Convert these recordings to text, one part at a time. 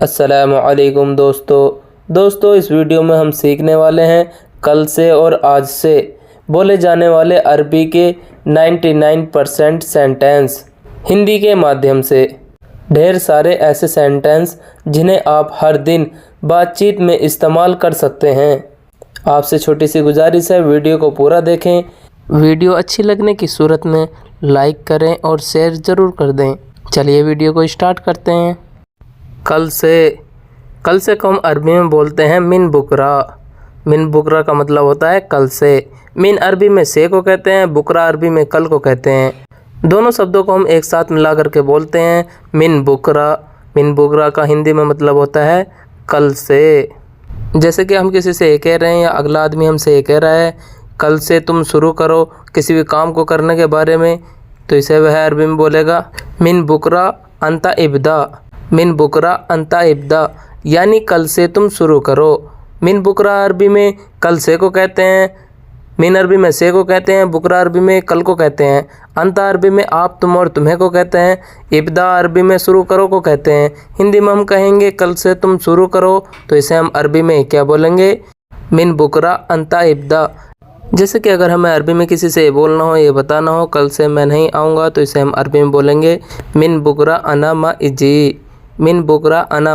अस्सलामुअलैकुम दोस्तों इस वीडियो में हम सीखने वाले हैं कल से और आज से बोले जाने वाले अरबी के 99% सेंटेंस हिंदी के माध्यम से। ढेर सारे ऐसे सेंटेंस जिन्हें आप हर दिन बातचीत में इस्तेमाल कर सकते हैं। आपसे छोटी सी गुजारिश है, वीडियो को पूरा देखें। वीडियो अच्छी लगने की सूरत में लाइक करें और शेयर ज़रूर कर दें। चलिए वीडियो को स्टार्ट करते हैं। कल से को हम अरबी में बोलते हैं मिन बुकरा का मतलब होता है कल से। मिन अरबी में से को कहते हैं, बुकरा अरबी में कल को कहते हैं। दोनों शब्दों को हम एक साथ मिला करके बोलते हैं मिन बुकरा का हिंदी में मतलब होता है कल से। जैसे कि हम किसी से ये कह रहे हैं या अगला आदमी हमसे ये कह रहा है कल से तुम शुरू करो किसी भी काम को करने के बारे में, तो इसे वह अरबी में बोलेगा मिन बुकरा अंता इब्दा, यानी कल से तुम शुरू करो। मिन बुकरा अरबी में कल से को कहते हैं, मिन अरबी में से को कहते हैं, बुकरा अरबी में कल को कहते हैं, अंता अरबी में आप तुम और तुम्हें को कहते हैं, इब्दा अरबी में शुरू करो को कहते हैं। हिंदी में हम कहेंगे कल से तुम शुरू करो, तो इसे हम अरबी में क्या बोलेंगे, मिन बुकरा अंता इब्दा। जैसे कि अगर हमें अरबी में किसी से ये बोलना हो, ये बताना हो कल से मैं नहीं आऊँगा, तो इसे हम अरबी में बोलेंगे मिन बुकरा अना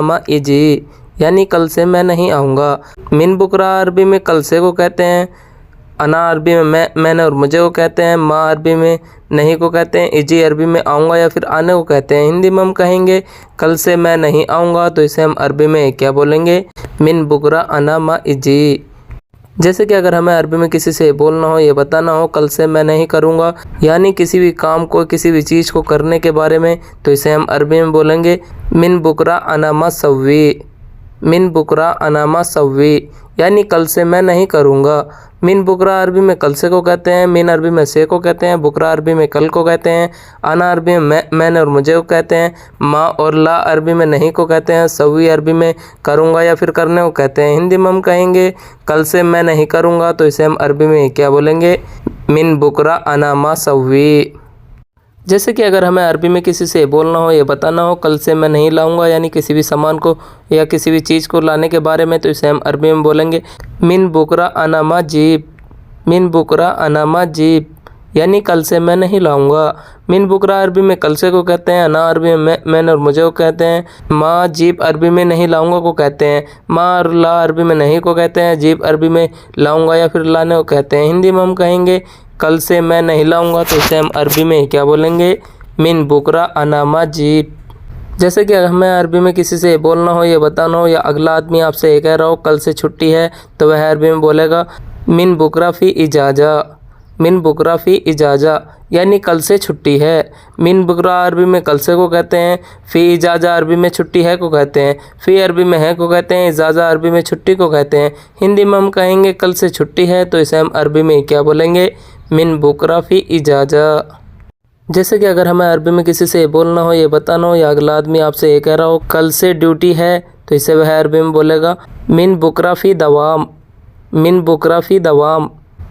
मा इजी, यानी कल से मैं नहीं आऊँगा। मिन बुकरा अरबी में कल से को कहते हैं, अना अरबी में मैंने और मुझे को कहते हैं, माँ अरबी में नहीं को कहते हैं, इजी अरबी में आऊँगा या फिर आने को कहते हैं। हिंदी में हम कहेंगे कल से मैं नहीं आऊँगा, तो इसे हम अरबी में क्या बोलेंगे, मिन बुकरा अना मा इजी। जैसे कि अगर हमें अरबी में किसी से बोलना हो, ये बताना हो कल से मैं नहीं करूँगा, यानी किसी भी काम को किसी भी चीज़ को करने के बारे में, तो इसे हम अरबी में बोलेंगे मिन बुकरा अनामा सव्वी, यानी कल से मैं नहीं करूँगा। मिन बुकरा अरबी में कल से को कहते हैं, मिन अरबी में से को कहते हैं, बुकरा अरबी में कल को कहते हैं, अना अरबी में मैंने और मुझे को कहते हैं, माँ और ला अरबी में नहीं को कहते हैं, सव्वी अरबी में करूँगा या फिर करने को कहते हैं। हिंदी में हम कहेंगे कल से मैं नहीं करूँगा, तो इसे हम अरबी में क्या बोलेंगे, मिन बुकरा अनामा सव्वी। जैसे कि अगर हमें अरबी में किसी से बोलना हो, ये बताना हो कल से मैं नहीं लाऊंगा, यानी किसी भी सामान को या किसी भी चीज़ को लाने के बारे में, तो इसे हम अरबी में बोलेंगे मिन बुकरा अनामा जीप, यानी कल से मैं नहीं लाऊंगा। मिन बुकरा अरबी में कल से को कहते हैं, अना अरबी में मैंने और मुझे को कहते हैं, माँ जीप अरबी में नहीं लाऊंगा को कहते हैं, माँ और ला अरबी में नहीं को कहते हैं, जीप अरबी में लाऊंगा या फिर लाने को कहते हैं। हिंदी में हम कहेंगे कल से मैं नहीं लाऊंगा, तो इसे हम अरबी में क्या बोलेंगे, मिन बुकरा अनामा जीप। जैसे कि हमें अरबी में किसी से बोलना हो, ये बताना हो या अगला आदमी आपसे ये कह रहा हो कल से छुट्टी है, तो वह अरबी में बोलेगा मिन बुकरा फ़ी इजाज़ा, यानी कल से छुट्टी है। मिन बुकरा अरबी में कल से को कहते हैं, फ़ी इजाज़ा अरबी में छुट्टी है को कहते हैं, फ़ी अरबी में है को कहते हैं, इजाज़ा अरबी में छुट्टी को कहते हैं। हिंदी में हम कहेंगे कल से छुट्टी है, तो इसे हम अरबी में क्या बोलेंगे, मिन बुकरा फ़ी इजाज़ा। जैसे कि अगर हमें अरबी में किसी से बोलना हो, ये बताना हो या अगला आदमी आपसे ये कह रहा हो कल से ड्यूटी है, तो इसे वह अरबी में बोलेगा मिन बुकरा फ़ी दवाम,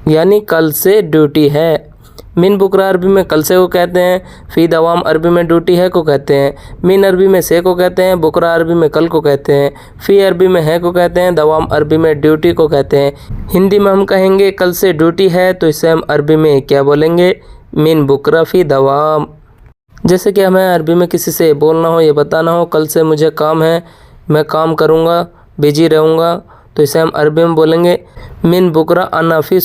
यानी कल से ड्यूटी है। मिन बुकरा अरबी में कल से को कहते हैं, फ़ी दवाम अरबी में ड्यूटी है को कहते हैं, मिन अरबी में से को कहते हैं, बुकरा अरबी में कल को कहते हैं, फ़ी अरबी में है को कहते हैं, दवाम अरबी में ड्यूटी को कहते हैं। हिंदी में हम कहेंगे कल से ड्यूटी है, तो इसे हम अरबी में क्या बोलेंगे, मिन बुकरा फ़ी दवाम। जैसे कि हमें अरबी में किसी से बोलना हो, ये बताना हो कल से मुझे काम है, मैं काम करूँगा, बिजी रहूँगा, तो इसे हम अरबी में बोलेंगे मिन बुकरा अनाफ़ी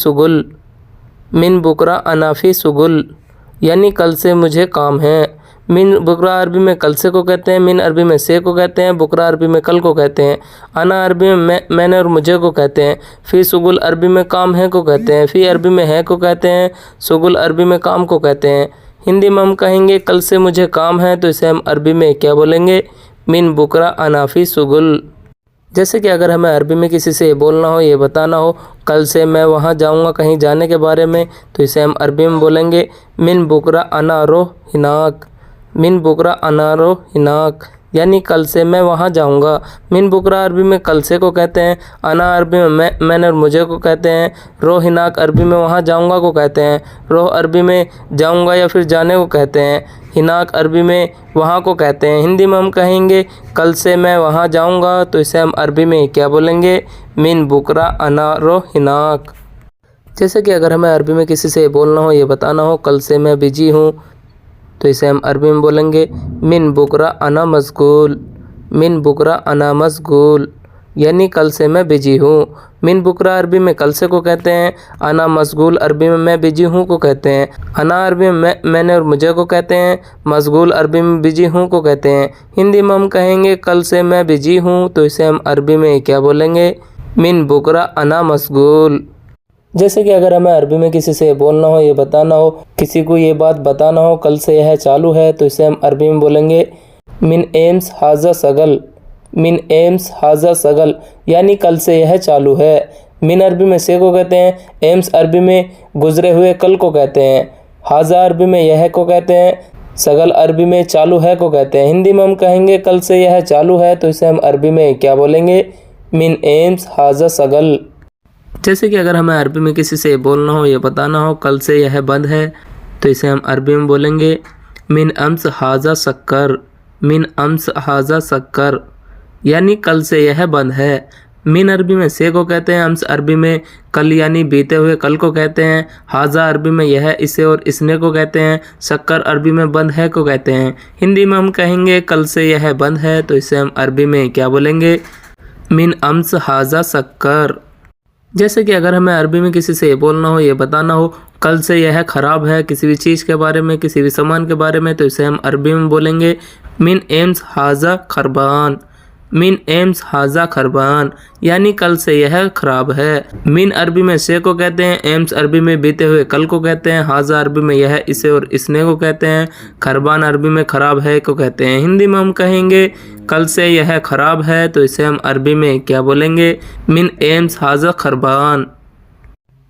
सुगुल, यानी कल से मुझे काम है। मिन बुकरा अरबी में कल से को कहते हैं, मिन अरबी में से को कहते हैं, बुकरा अरबी में कल को कहते हैं, अना अरबी में मैंने और मुझे को कहते हैं, फ़ी सुगुल अरबी में काम है को कहते हैं, फ़ी अरबी में है को कहते हैं, सुगुल अरबी में काम को कहते हैं। हिंदी में हम कहेंगे कल से मुझे काम है, तो इसे हम अरबी में क्या बोलेंगे, मिन बुकरा अनाफ़ी सुगुल। जैसे कि अगर हमें अरबी में किसी से बोलना हो, ये बताना हो कल से मैं वहाँ जाऊँगा कहीं जाने के बारे में, तो इसे हम अरबी में बोलेंगे मिन बुकरा अनारो हिनाक, यानी कल से मैं वहाँ जाऊँगा। मिन बुकरा अरबी में कल से को कहते हैं, अना अरबी में मैंने और मुझे को कहते हैं, रो हिनाक अरबी में वहाँ जाऊँगा को कहते हैं, रो अरबी में जाऊँगा या फिर जाने को कहते हैं। हिनाक अरबी में वहाँ को कहते हैं। हिंदी में हम कहेंगे कल से मैं वहाँ जाऊँगा, तो इसे हम अरबी में क्या बोलेंगे? मिन बुकरा अना रोह हिनाक। जैसे कि अगर हमें अरबी में किसी से बोलना हो, ये बताना हो कल से मैं बिजी हूँ, तो इसे हम अरबी में बोलेंगे मिन बुकरा अना मशगूल, मिन बुकरा अना मशगूल, यानी कल से मैं बिजी हूँ। मिन बुकरा अरबी में कल से को कहते हैं, अना मशगूल अरबी में मैं बिजी हूँ को कहते हैं। अना अरबी में मैंने और मुझे को कहते हैं, मशगूल अरबी में बिजी हूँ को कहते हैं। हिंदी में हम कहेंगे कल से मैं बिजी हूँ, तो इसे हम अरबी में क्या बोलेंगे? मिन बुकरा अना मशगूल। जैसे कि अगर हमें अरबी में किसी से बोलना हो, ये बताना हो, किसी को ये बात बताना हो कल से यह चालू है, तो इसे हम अरबी में बोलेंगे मिन एम्स हाजा सगल, मिन एम्स हाजा सगल, यानी कल से यह चालू है। मिन अरबी में से को कहते हैं, एम्स अरबी में गुजरे हुए कल को कहते हैं, हाजा अरबी में यह को कहते हैं, सगल अरबी में चालू है को कहते हैं। हिंदी में हम कहेंगे कल से यह चालू है, तो इसे हम अरबी में क्या बोलेंगे? मिन एम्स हाजा सगल। जैसे कि अगर हमें अरबी में किसी से बोलना हो, ये बताना हो कल से यह बंद है, तो इसे हम अरबी में बोलेंगे मिन अम्स हाजा शक्कर, मिन अम्स हाजा शक्कर, यानी कल से यह बंद है। मिन अरबी में से को कहते हैं, अम्स अरबी में कल यानी बीते हुए कल को कहते हैं, हाजा अरबी में यह इसे और इसने को कहते हैं, शक्कर अरबी में बंद है को कहते हैं। हिंदी में हम कहेंगे कल से यह बंद है, तो इसे हम अरबी में क्या बोलेंगे? मिन अम्स हाजा शक्कर। जैसे कि अगर हमें अरबी में किसी से बोलना हो, ये बताना हो कल से यह ख़राब है, किसी भी चीज़ के बारे में, किसी भी सामान के बारे में, तो इसे हम अरबी में बोलेंगे मिन एम्स हाजा खरबान, मिन एम्स हाजा खरबान, यानी कल से यह ख़राब है। मिन अरबी में से को कहते हैं, एम्स अरबी में बीते हुए कल को कहते हैं, हाजा अरबी में यह इसे और इसने को कहते हैं, खरबान अरबी में ख़राब है को कहते हैं। हिंदी में हम कहेंगे कल से यह ख़राब है, तो इसे हम अरबी में क्या बोलेंगे? मिन एम्स हाजा खरबान।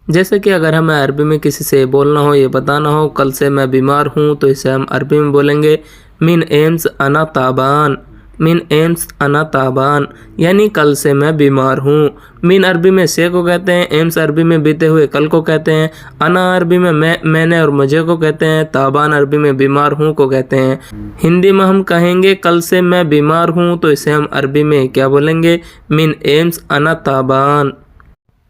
जैसे कि अगर हमें अरबी में किसी से बोलना हो, ये बताना हो कल से मैं बीमार हूँ, तो इसे हम अरबी में बोलेंगे मिन एम्स अना ताबान, मिन एम्स अना ताबान, यानी कल से मैं बीमार हूँ। मिन अरबी में से को कहते हैं, एम्स अरबी में बीते हुए कल को कहते हैं, अना अरबी में मैंने और मुझे को कहते हैं, ताबान अरबी में बीमार हूँ को कहते हैं। हिंदी में हम कहेंगे कल से मैं बीमार हूँ, तो इसे हम अरबी में क्या बोलेंगे? मिन एम्स अना ताबान।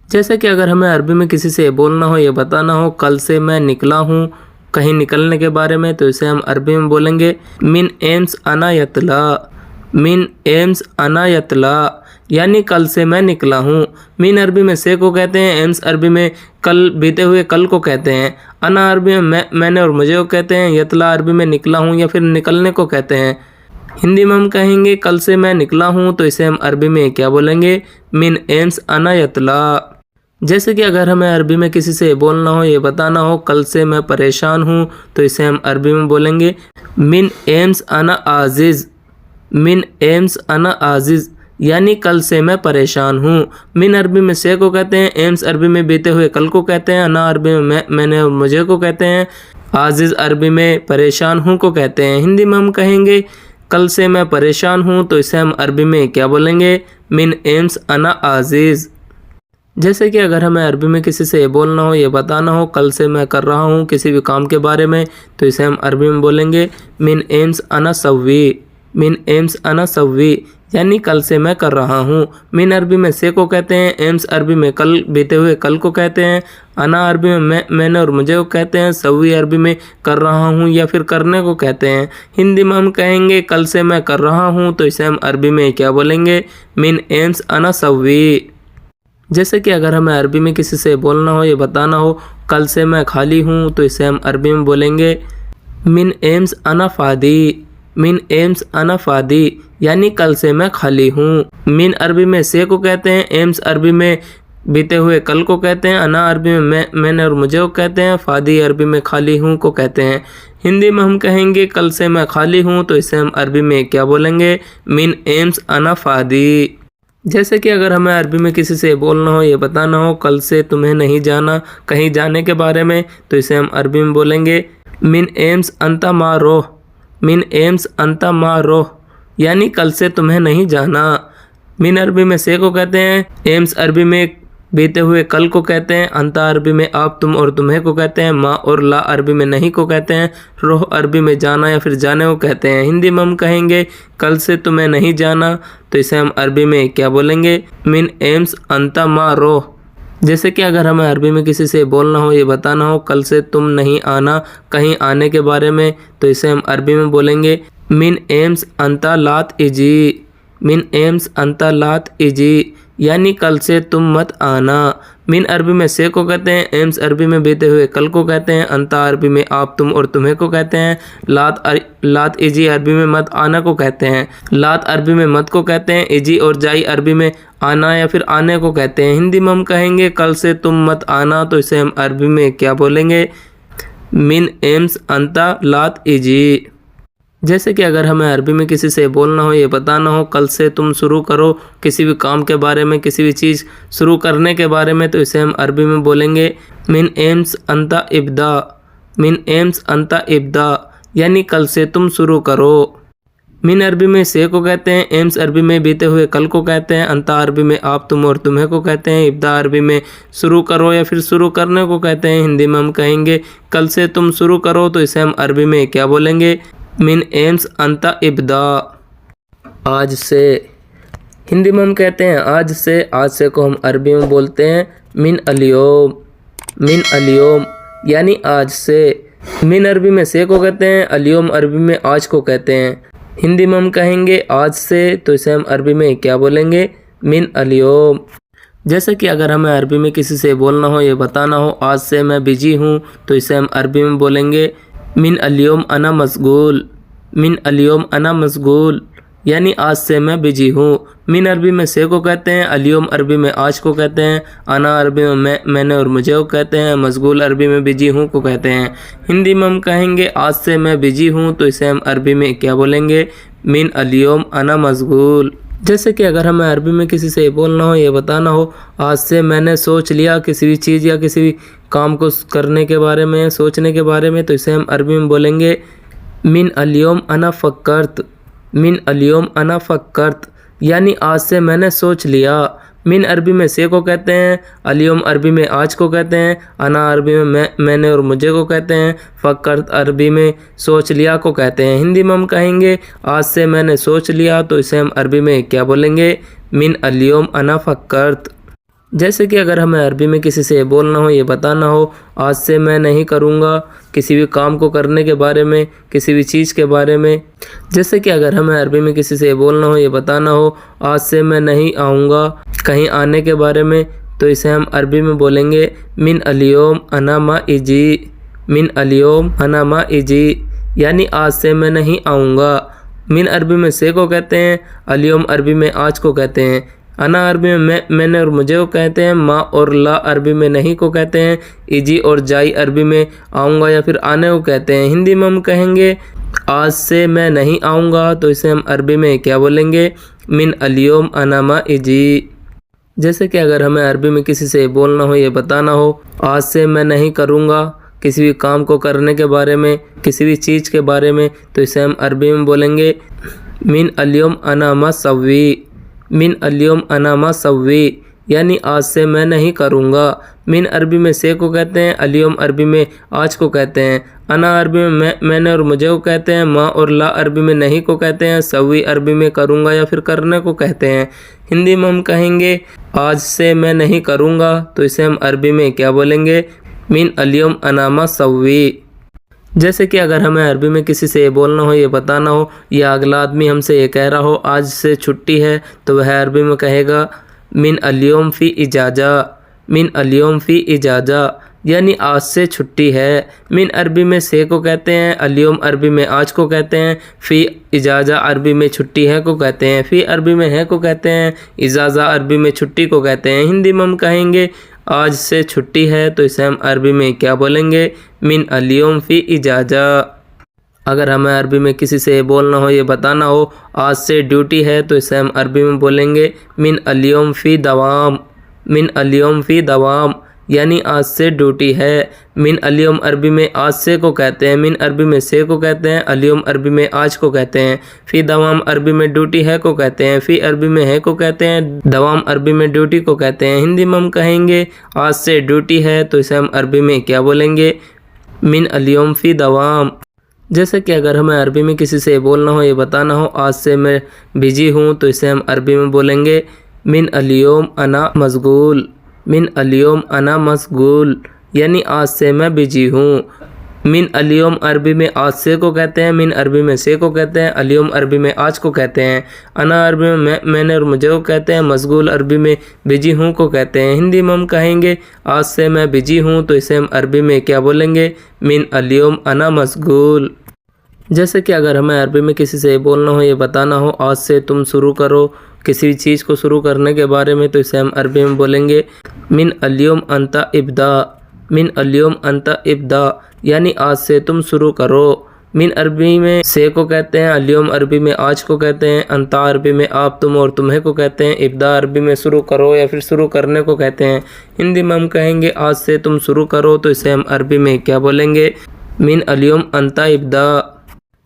जैसे कि अगर हमें अरबी में किसी से बोलना हो, ये बताना हो कल से मैं निकला हूँ कहीं निकलने के बारे में, तो इसे हम अरबी में बोलेंगे मिन एम्स अना यतला, मिन एम्स अना यतला, यानी कल से मैं निकला हूँ। मिन अरबी में से को कहते हैं, एम्स अरबी में कल बीते हुए कल को कहते हैं, अना अरबी में मैंने और मुझे को कहते हैं, यतला अरबी में निकला हूँ या फिर निकलने को कहते हैं। हिंदी में हम कहेंगे कल से मैं निकला हूँ, तो इसे हम अरबी में क्या बोलेंगे? मिन एम्स अना यतला। जैसे कि अगर हमें अरबी में किसी से बोलना हो, ये बताना हो कल से मैं परेशान हूँ, तो इसे हम अरबी में बोलेंगे मिन एम्स अना आजिज़, मिन एम्स अना आजिज़, यानी कल से मैं परेशान हूँ। मिन अरबी में से को कहते हैं, एम्स अरबी में बीते हुए कल को कहते हैं, अना अरबी में मैंने और मुझे को कहते हैं, आजिज़ अरबी में परेशान हूँ को कहते हैं। हिंदी में हम कहेंगे कल से मैं परेशान हूँ, तो इसे हम अरबी में क्या बोलेंगे? मिन एम्स अना आजिज़। जैसे कि अगर हमें अरबी में किसी से बोलना हो, ये बताना हो कल से मैं कर रहा हूँ किसी भी काम के बारे में, तो इसे हम अरबी में बोलेंगे मिन एम्स अना सव्वी, मिन एम्स अना सव्वी, यानी कल से मैं कर रहा हूँ। मिन अरबी में से को कहते हैं, एम्स अरबी में कल बीते हुए कल को कहते हैं, अना अरबी में मैंने और मुझे को कहते हैं, सव्वी अरबी में कर रहा हूँ या फिर करने को कहते हैं। हिंदी में हम कहेंगे कल से मैं कर रहा हूँ, तो इसे हम अरबी में क्या बोलेंगे? मिन एम्स अना सव्वी। जैसे कि अगर हमें अरबी में किसी से बोलना हो, ये बताना हो कल से मैं खाली हूँ, तो इसे हम अरबी में बोलेंगे मिन एम्स अना फ़ादी, मिन एम्स अना फ़ादी, यानी कल से मैं खाली हूँ। मिन अरबी में से को कहते हैं, एम्स अरबी में बीते हुए कल को कहते हैं, अना अरबी में मैंने और मुझे को कहते हैं, फ़ादी अरबी में खाली हूँ को कहते हैं। हिंदी में हम कहेंगे कल से मैं खाली हूँ, तो इसे हम अरबी में क्या बोलेंगे? मिन एम्स अना फ़ादी। जैसे कि अगर हमें अरबी में किसी से बोलना हो, ये बताना हो कल से तुम्हें नहीं जाना कहीं जाने के बारे में, तो इसे हम अरबी में बोलेंगे मिन एम्स अंता मा रोह, मिन एम्स अंता मा रोह, यानी कल से तुम्हें नहीं जाना। मिन अरबी में से को कहते हैं, एम्स अरबी में बीते हुए कल को कहते हैं। अंता अरबी में आप, तुम और तुम्हें को कहते हैं। मा और ला अरबी में नहीं को कहते हैं। रोह अरबी में जाना या फिर जाने को कहते हैं। हिंदी में हम कहेंगे कल से तुम्हें नहीं जाना, तो इसे हम अरबी में क्या बोलेंगे? मिन एम्स अंता मा रोह। जैसे कि अगर हमें अरबी में किसी से बोलना हो, ये बताना हो कल से तुम नहीं आना कहीं आने के बारे में, तो इसे हम अरबी में बोलेंगे मिन एम्स अंता लात इजी। मिन एम्स अंता लात इजी यानी कल से तुम मत आना। मिन अरबी में से को कहते हैं। एम्स अरबी में बीते हुए कल को कहते हैं। अंता अरबी में आप, तुम और तुम्हें को कहते हैं। लात इजी अरबी में मत आना को कहते हैं। लात अरबी में मत को कहते हैं। इजी और जाई अरबी में आना या फिर आने को कहते हैं। हिंदी में हम कहेंगे कल से तुम मत आना, तो इसे हम अरबी में क्या बोलेंगे? मिन एम्स अंता लात इजी। जैसे कि अगर हमें अरबी में किसी से बोलना हो, ये बताना हो कल से तुम शुरू करो किसी भी काम के बारे में, किसी भी चीज़ शुरू करने के बारे में, तो इसे हम अरबी में बोलेंगे मिन एम्स अंता इब्दा। मिन एम्स अंता इब्दा यानी कल से तुम शुरू करो। मिन अरबी में से को कहते हैं। एम्स अरबी में बीते हुए कल को कहते हैं। अंता अरबी में आप, तुम और तुम्हें को कहते हैं। इब्दा अरबी में शुरू करो या फिर शुरू करने को कहते हैं। हिंदी में हम कहेंगे कल से तुम शुरू करो, तो इसे हम अरबी में क्या बोलेंगे? मिन एम्स अंता इब्दा। आज से, हिंदी में हम कहते हैं आज से। आज से को हम अरबी में बोलते हैं मिन अलियोम। मिन अलियोम यानी आज से। मिन अरबी में से को कहते हैं। अलियोम अरबी में आज को कहते हैं। हिंदी में हम कहेंगे आज से, तो इसे हम अरबी में क्या बोलेंगे? मिन अलियोम। जैसे कि अगर हमें अरबी में किसी से बोलना हो, ये बताना हो आज से मैं बिजी हूँ, तो इसे हम अरबी में बोलेंगे मिन अलियोम अना मशगूल। मिन अलियोम अना मशगूल यानी आज से मैं बिजी हूँ। मिन अरबी में से को कहते हैं। अलियोम अरबी में आज को कहते हैं। अना अरबी में मैंने और मुझे को कहते हैं। मशगूल अरबी में बिजी हूँ को कहते हैं। हिंदी में हम कहेंगे आज से मैं बिजी हूँ, तो इसे हम अरबी में क्या बोलेंगे? मिन अलियोम अना मशगूल। जैसे कि अगर हमें अरबी में किसी से बोलना हो, ये बताना हो आज से मैंने सोच लिया किसी भी चीज़ या किसी भी काम को करने के बारे में, सोचने के बारे में, तो इसे हम अरबी में बोलेंगे मिन अलियोम अना फ़क्करत। मिन अलियोम अना फ़क्करत यानी आज से मैंने सोच लिया। मिन अरबी में से को कहते हैं। अलियोम अरबी में आज को कहते हैं। अना अरबी में मैंने और मुझे को कहते हैं। फ़क्करत अरबी में सोच लिया को कहते हैं। हिंदी में हम कहेंगे आज से मैंने सोच लिया, तो इसे हम अरबी में क्या बोलेंगे? मिन अलियोम अना फ़क्करत। जैसे कि अगर हमें अरबी में किसी से बोलना हो, ये बताना हो आज से मैं नहीं करूँगा किसी भी काम को करने के बारे में, किसी भी चीज़ के बारे में। जैसे कि अगर हमें अरबी में किसी से बोलना हो, ये बताना हो आज से मैं नहीं आऊँगा कहीं आने के बारे में, तो इसे हम अरबी में बोलेंगे मिन अलियोम अना मा इजी। मिन अलियोम अना मा इजी यानी आज से मैं नहीं आऊँगा। मिन अरबी में से को कहते हैं। अलियोम अरबी में आज को कहते हैं। अना अरबी में मैंने और मुझे को कहते हैं। मा और ला अरबी में नहीं को कहते हैं। इजी और जाई अरबी में आऊँगा या फिर आने को कहते हैं। हिंदी में हम कहेंगे आज से मैं नहीं आऊँगा, तो इसे हम अरबी में क्या बोलेंगे? मिन अलियोम अना मा इजी। जैसे कि अगर हमें अरबी में किसी से बोलना हो, ये बताना हो आज से मैं नहीं करूँगा किसी भी काम को करने के बारे में, किसी भी चीज़ के बारे में, तो इसे हम अरबी में बोलेंगे मिन अलियोम अना मा सव्वी। मिन अलियोम अना मा सव्वी यानी आज से मैं नहीं करूँगा। मिन अरबी में से को कहते हैं। अलियोम अरबी में आज को कहते हैं। अना अरबी में मैंने और मुझे को कहते हैं। मा और ला अरबी में नहीं को कहते हैं। सव्वी अरबी में करूँगा या फिर करने को कहते हैं। हिंदी में हम कहेंगे आज से मैं नहीं करूँगा, तो इसे हम अरबी में क्या बोलेंगे? मिन अलियोम अना मा सव्वी। जैसे कि अगर हमें अरबी में किसी से ये बोलना हो, ये बताना हो या अगला आदमी हमसे ये कह रहा हो आज से छुट्टी है, तो वह अरबी में कहेगा मिन अलियोम फ़ी इजाज़ा। मिन अलियोम फ़ी इजाज़ा यानी आज से छुट्टी है। मिन अरबी में से को कहते हैं। अलियोम अरबी में आज को कहते हैं। फ़ी इजाज़ा अरबी में छुट्टी है को कहते हैं। फ़ी अरबी में है को कहते हैं। इजाज़ा अरबी में छुट्टी को कहते हैं। हिंदी में हम कहेंगे आज से छुट्टी है, तो इसे हम अरबी में क्या बोलेंगे? मिन अलियोम फ़ी इजाज़ा। अगर हमें अरबी में किसी से बोलना हो, ये बताना हो आज से ड्यूटी है, तो इसे हम अरबी में बोलेंगे मिन अलियोम फ़ी दवाम। मिन अलियोम फ़ी दवाम यानी आज से ड्यूटी है। मिन अल-यौम अरबी में आज से को कहते हैं, मिन अरबी में से को कहते हैं, अल-यौम अरबी में आज को कहते हैं। फ़ी दवाम अरबी में ड्यूटी है को कहते हैं, फ़ी अरबी में है को कहते हैं, दवाम अरबी में ड्यूटी को कहते हैं। हिंदी में हम कहेंगे आज से ड्यूटी है तो इसे हम अरबी में क्या बोलेंगे? मिन अल-यौम फ़ी दवाम। जैसे कि अगर हमें अरबी में किसी से बोलना हो, ये बताना हो आज से मैं बिजी हूँ, तो इसे हम अरबी में बोलेंगे मिन अल-यौम अना मशगूल। मिन अल-यौम अना मशगूल यानी आज से मैं बिजी हूँ। मिन अल-यौम अरबी में आज से को कहते हैं, मिन अरबी में से को कहते हैं, अल-यौम अरबी में आज को कहते हैं, अना अरबी में मैंने और मुझे को कहते हैं, मशगूल अरबी में बिजी हूँ को कहते हैं। हिंदी में हम कहेंगे आज से मैं बिजी हूँ, तो इसे हम अरबी में क्या बोलेंगे? मिन अल-यौम अना मशगूल। जैसे कि अगर हमें अरबी में किसी से बोलना हो, ये बताना हो आज से तुम शुरू करो किसी भी चीज़ को शुरू करने के बारे में, तो इसे हम अरबी में बोलेंगे मिन अल-यौम अंता इब्दा। मिन अल-यौम अंता इब्दा यानी आज से तुम शुरू करो। मिन अरबी में से को कहते हैं, अल-यौम अरबी में आज को कहते हैं, अंता अरबी में आप तुम और तुम्हें को कहते हैं, इब्दा अरबी में शुरू करो या फिर शुरू करने को कहते हैं। हिंदी में हम कहेंगे आज से तुम शुरू करो, तो इसे हम अरबी में क्या बोलेंगे? मिन अल-यौम अंता इब्दा।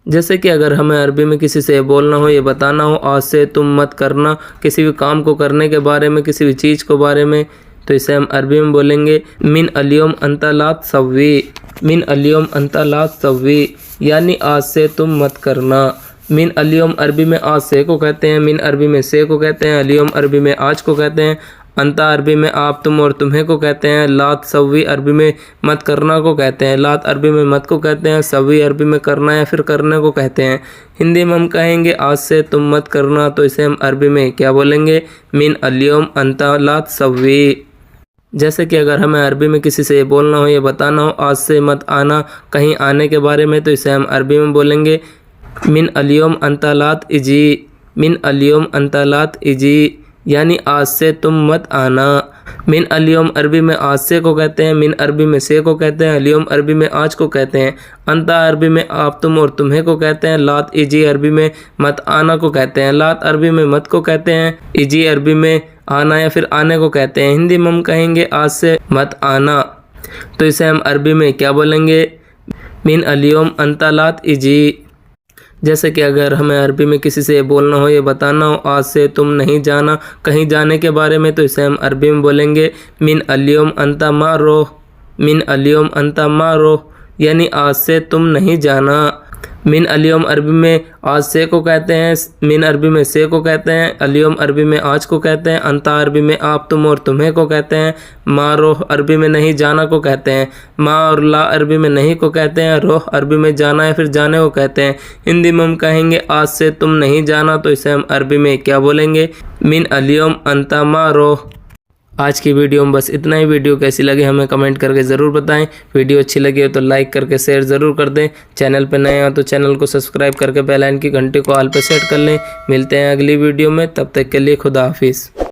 जैसे कि अगर हमें अरबी में किसी से बोलना हो, ये बताना हो आज से तुम मत करना किसी भी काम को करने के बारे में, किसी भी चीज़ को बारे में, तो इसे हम अरबी में बोलेंगे मिन अल-यौम अंता ला तसव्वी। मिन अल-यौम अंता ला तसव्वी यानी आज से तुम मत करना। मिन अल-यौम अरबी में आज से को कहते हैं, मिन अरबी में से को कहते हैं, अल-यौम अरबी में आज को कहते हैं, अंता अरबी में आप तुम और तुम्हें को कहते हैं, लात सव्वी अरबी में मत करना को कहते हैं, लात अरबी में मत को कहते हैं, सव्वी अरबी में करना या फिर करने को कहते हैं। हिंदी में हम कहेंगे आज से तुम मत करना, तो इसे हम अरबी में क्या बोलेंगे? मिन अल-यौम अंता लात सव्वी। जैसे कि अगर हमें अरबी में किसी से बोलना हो, ये बताना हो आज से मत आना कहीं आने के बारे में, तो इसे हम अरबी में बोलेंगे मिन अल-यौम अंता लात इजी। मिन अल-यौम अंता लात इजी यानी आज से तुम मत आना। मिन अल-यौम अरबी में आज से को कहते हैं, मिन अरबी में से को कहते हैं, अल-यौम अरबी में आज को कहते हैं, अंता अरबी में आप तुम और तुम्हें को कहते हैं, लात इजी अरबी में मत आना को कहते हैं, लात अरबी में मत को कहते हैं, इजी अरबी में आना या फिर आने को कहते हैं। हिंदी में हम कहेंगे आज से मत आना, तो इसे हम अरबी में क्या बोलेंगे? मिन अल-यौम अंता लात इजी। जैसे कि अगर हमें अरबी में किसी से बोलना हो, ये बताना हो आज से तुम नहीं जाना कहीं जाने के बारे में, तो इसे हम अरबी में बोलेंगे मिन अल-यौम अंता मा रोह। मिन अल-यौम अंता मा रोह यानी आज से तुम नहीं जाना। मिन अल-यौम अरबी में आज से को कहते हैं, मिन अरबी में से को कहते हैं, अल-यौम अरबी में आज को कहते हैं, अंता अरबी में आप तुम और तुम्हें को कहते हैं, मा रोह अरबी में नहीं जाना को कहते हैं, मा और ला अरबी में नहीं को कहते हैं, रोह अरबी में जाना या फिर जाने को कहते हैं। हिंदी में हम कहेंगे आज से तुम नहीं जाना, तो इसे हम अरबी में क्या बोलेंगे? मिन अल-यौम अंता मा रोह। आज की वीडियो में बस इतना ही। वीडियो कैसी लगी हमें कमेंट करके ज़रूर बताएं। वीडियो अच्छी लगी हो तो लाइक करके शेयर ज़रूर कर दें। चैनल पर नए हो तो चैनल को सब्सक्राइब करके बेल आइकन की घंटी को ऑल पे सेट कर लें। मिलते हैं अगली वीडियो में, तब तक के लिए खुदा हाफिज़।